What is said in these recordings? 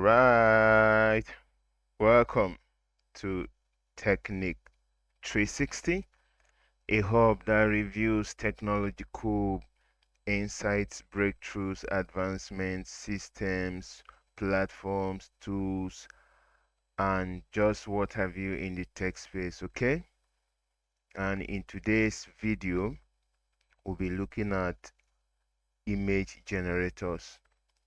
right, welcome to Technique 360, a hub that reviews technological insights, breakthroughs, advancements, systems, platforms, tools, and just what have you in the tech space, okay? And in today's video, we'll be looking at image generators,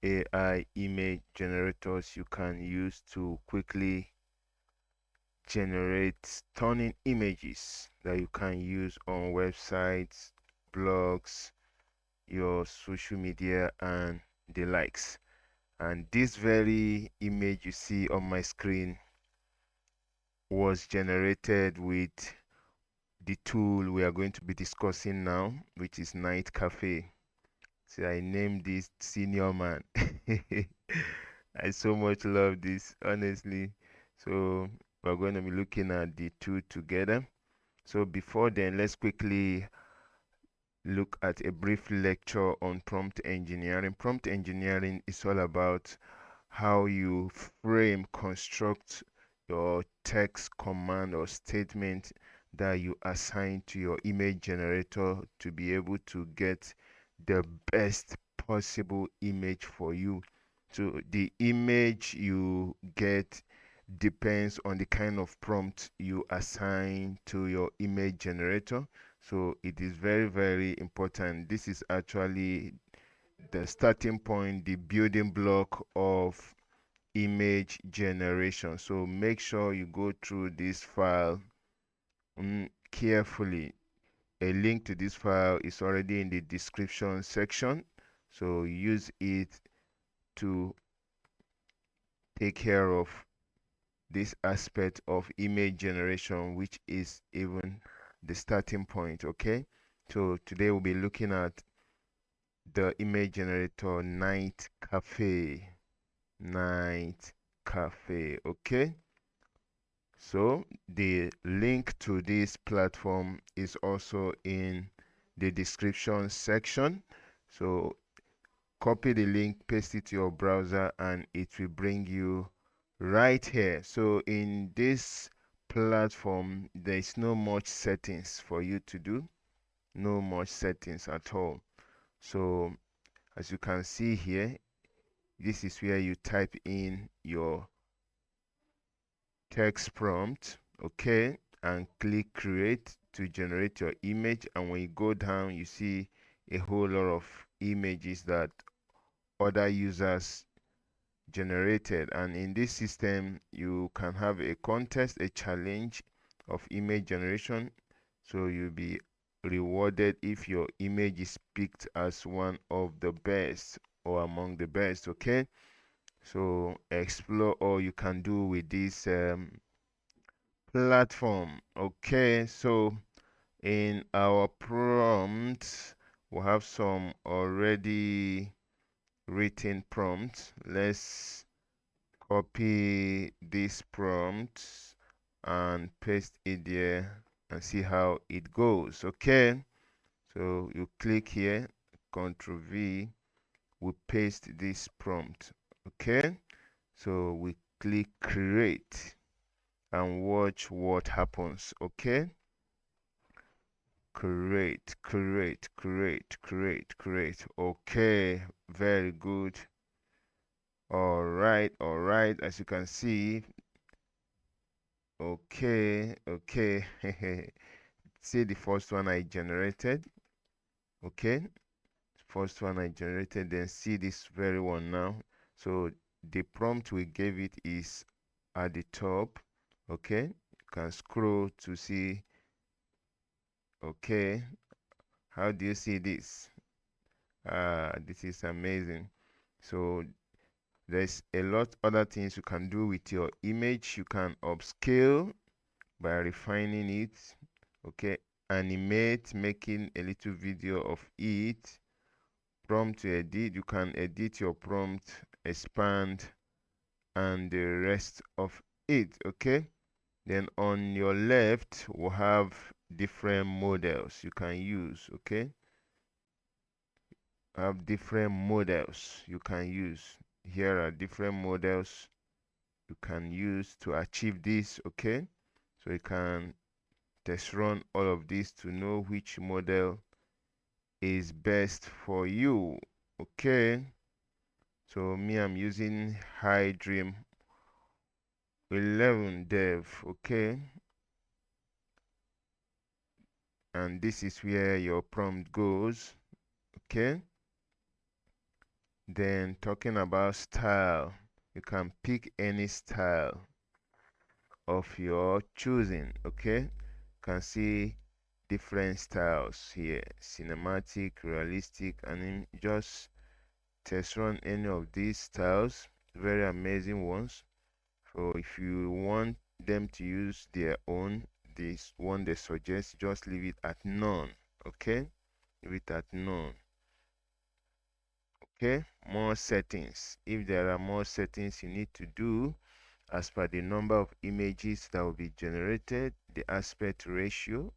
AI image generators you can use to quickly generate stunning images that you can use on websites, blogs, your social media, and the likes. And this very image you see on my screen was generated with the tool we are going to be discussing now, which is Night Cafe. So I named this Senior Man. I so much love this, honestly. So we're going to be looking at the two together. So before then, let's quickly look at a brief lecture on prompt engineering. Prompt engineering is all about how you frame, construct your text command or statement that you assign to your image generator to be able to get the best possible image for you. So the image you get depends on the kind of prompt you assign to your image generator. So it is very, very important. This is actually the starting point, the building block of image generation. So make sure you go through this file carefully. A link to this file is already in the description section. So use it to take care of this aspect of image generation, which is even the starting point. Okay, so today we'll be looking at the image generator Night Cafe. Okay, so the link to this platform is also in the description section. So copy the link, paste it to your browser, and it will bring you right here. So in this platform, there is no much settings for you to do, no much settings at all. So as you can see here, this is where you type in your text prompt, okay, and click create to generate your image. And when you go down, you see a whole lot of images that other users generated. And in this system, you can have a contest, a challenge of image generation. So you'll be rewarded if your image is picked as one of the best or among the best. Okay, so explore all you can do with this platform. Okay, so in our prompt we have some already written prompts. Let's copy this prompt and paste it there and see how it goes. Okay, so you click here, Ctrl V, we paste this prompt. Okay, so we click create and watch what happens. Okay, create. Okay, very good. All right, as you can see. Okay. See the first one I generated. Okay, first one I generated, then see this very one now. So the prompt we gave it is at the top. Okay, you can scroll to see. Okay, how do you see this? This is amazing. So there's a lot other things you can do with your image. You can upscale by refining it. Okay, animate, making a little video of it. Prompt to edit, you can edit your prompt, expand, and the rest of it. Okay, then on your left we'll have different models you can use. Okay, have different models you can use. Here are different models you can use to achieve this. Okay, so you can test run all of this to know which model is best for you. Okay, so me, I'm using High Dream 11 Dev. Okay, and this is where your prompt goes. Okay, then talking about style, you can pick any style of your choosing. Okay, you can see different styles here: cinematic, realistic, and then just test run any of these styles. Very amazing ones. So if you want them to use their own, this one they suggest, just leave it at none. Okay, leave it at none. Okay, more settings. If there are more settings you need to do as per the number of images that will be generated, the aspect ratio,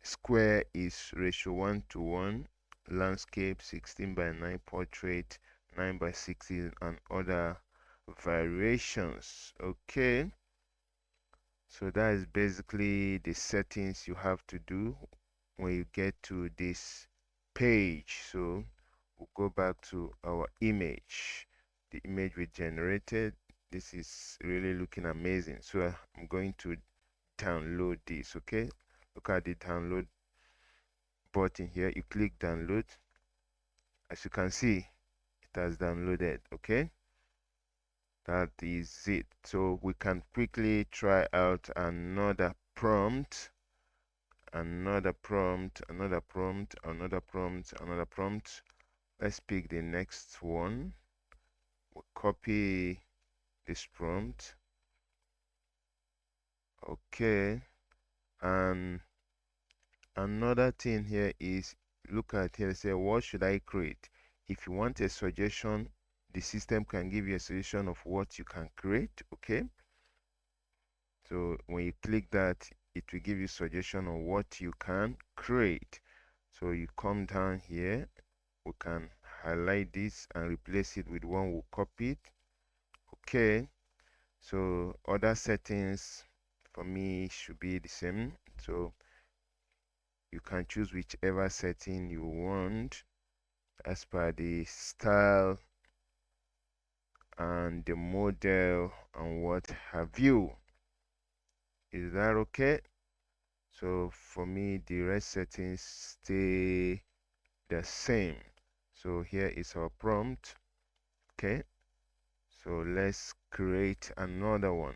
square is ratio 1:1, landscape 16:9, portrait 9:16, and other variations. Okay, so that is basically the settings you have to do when you get to this page. So we'll go back to our image, the image we generated. This is really looking amazing. So I'm going to download this. Okay, look at the download button here. You click download. As you can see, it has downloaded. Okay, that is it. So we can quickly try out another prompt, another prompt, another prompt, another prompt, another prompt. Let's pick the next one. We'll copy this prompt. Okay, and another thing here is, look at here, say what should I create? If you want a suggestion, the system can give you a suggestion of what you can create. Okay, so when you click that, it will give you suggestion on what you can create. So you come down here, we can highlight this and replace it with one we copied. Okay, so other settings for me should be the same. So you can choose whichever setting you want as per the style and the model and what have you. Is that okay? So for me, the rest settings stay the same. So here is our prompt. Okay, so let's create another one.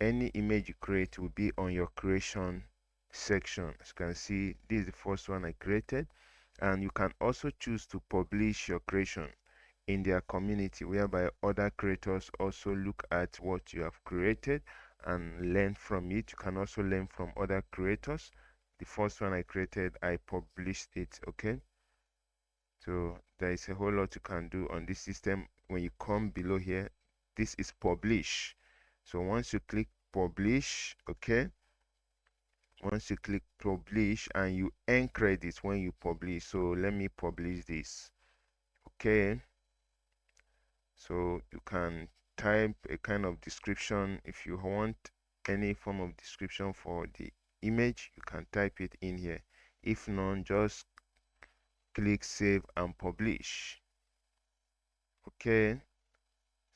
Any image you create will be on your creation section. As you can see, this is the first one I created, and you can also choose to publish your creation in their community, whereby other creators also look at what you have created and learn from it. You can also learn from other creators. The first one I created, I published it. Okay, so there is a whole lot you can do on this system. When you come below here, this is publish. So once you click publish, okay, once you click publish, and you earn credits when you publish. So let me publish this. Okay, so you can type a kind of description. If you want any form of description for the image, you can type it in here. If none, just click save and publish. Okay,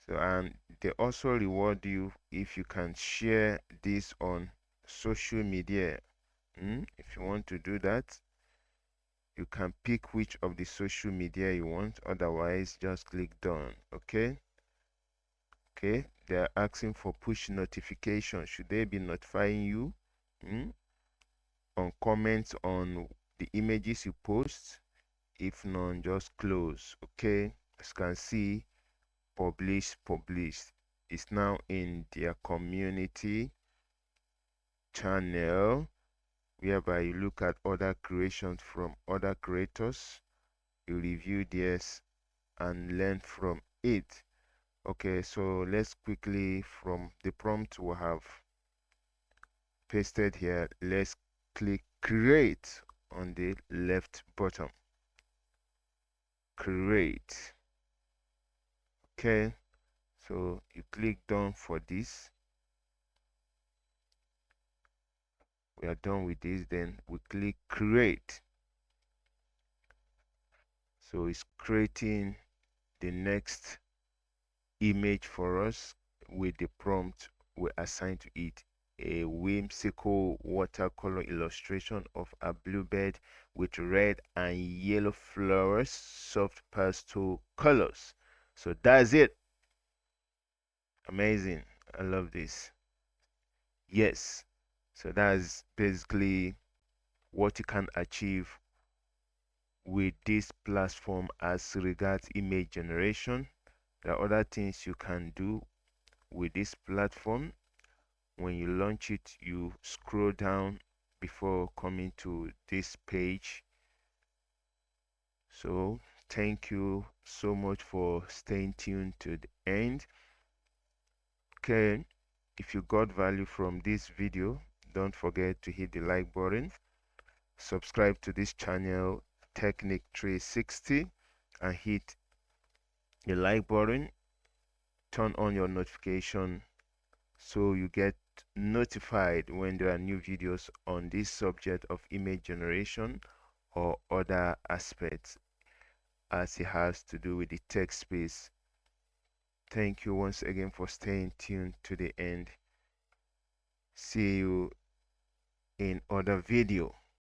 so and they also reward you if you can share this on social media. If you want to do that, you can pick which of the social media you want. Otherwise, just click done. Okay, okay, they're asking for push notification. Should they be notifying you on comments on the images you post? If none, just close. Okay, as you can see, published. It's now in their community channel, whereby you look at other creations from other creators, you review theirs and learn from it. Okay, so let's quickly, from the prompt we have pasted here, let's click create on the left bottom. Create. Okay, so you click done for this. We are done with this, then we click create. So it's creating the next image for us with the prompt we assign to it: a whimsical watercolor illustration of a bluebird with red and yellow flowers, soft pastel colors. So that's it. Amazing. I love this. Yes. So that's basically what you can achieve with this platform as regards image generation. There are other things you can do with this platform. When you launch it, you scroll down before coming to this page. So thank you so much for staying tuned to the end. Okay, if you got value from this video, don't forget to hit the like button, subscribe to this channel Technique 360, and hit the like button, turn on your notification so you get notified when there are new videos on this subject of image generation or other aspects as it has to do with the text space. Thank you once again for staying tuned to the end. See you in other video.